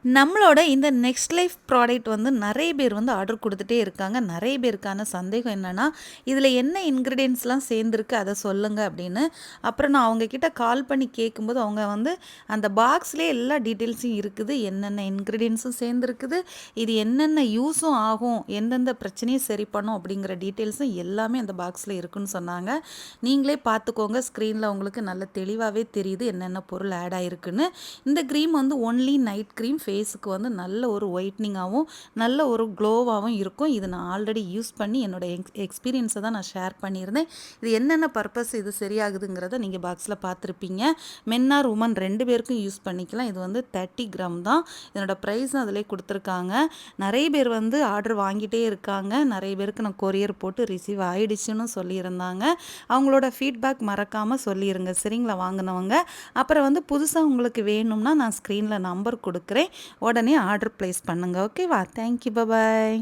நம்மளோட இந்த next life product வந்து நிறைய பேர் வந்து ஆர்டர் கொடுத்துட்டே இருக்காங்க. நிறைய பேருக்கான சந்தேகம் என்னன்னா, இதில் என்ன இன்க்ரீடியன்ட்ஸ்லாம் சேர்ந்துருக்கு அதை சொல்லுங்க அப்படின்னு. அப்புறம் நான் அவங்க கிட்ட கால் பண்ணி கேட்கும்போது அவங்க வந்து அந்த பாக்ஸ்லேயே எல்லா டீட்டெயில்ஸும் இருக்குது. என்னென்ன இன்க்ரீடியன்ஸும் சேர்ந்துருக்குது. இது என்னென்ன யூஸும் ஆகும், எந்தெந்த பிரச்சனையும் சரி பண்ணும் அப்படிங்கிற டீட்டெயில்ஸும் எல்லாமே அந்த பாக்ஸில் இருக்குன்னு சொன்னாங்க. நீங்களே பார்த்துக்கோங்க, ஸ்க்ரீனில் உங்களுக்கு நல்ல தெளிவாகவே தெரியுது என்னென்ன பொருள் ஆட் ஆகிருக்குன்னு. இந்த க்ரீம் வந்து ஒன்லி நைட் க்ரீம். ஃபேஸுக்கு வந்து நல்ல ஒரு ஒயிட்னிங்காகவும் நல்ல ஒரு க்ளோவாகவும் இருக்கும். இது நான் ஆல்ரெடி யூஸ் பண்ணி என்னோடய எக்ஸ்பீரியன்ஸை தான் நான் ஷேர் பண்ணியிருந்தேன். இது என்னென்ன பர்பஸ் இது சரியாகுதுங்கிறத நீங்கள் பாக்ஸில் பார்த்துருப்பீங்க. மென் ஆர் உமன் 2 பேருக்கும் யூஸ் பண்ணிக்கலாம். இது வந்து 30 கிராம் தான். இதனோட ப்ரைஸும் அதிலே கொடுத்துருக்காங்க. நிறைய பேர் வந்து ஆர்டர் வாங்கிட்டே இருக்காங்க. நிறைய பேருக்கு நான் கொரியர் போட்டு ரிசீவ் ஆகிடுச்சுன்னு சொல்லியிருந்தாங்க. அவங்களோட ஃபீட்பேக் மறக்காமல் சொல்லிடுங்க சரிங்களா வாங்கினவங்க. அப்புறம் வந்து புதுசாக உங்களுக்கு வேணும்னா நான் ஸ்க்ரீனில் நம்பர் கொடுக்குறேன். உடனே ஆர்டர் ப்ளேஸ் பண்ணுங்கள். ஓகேவா? தேங்க்யூ. பாய்.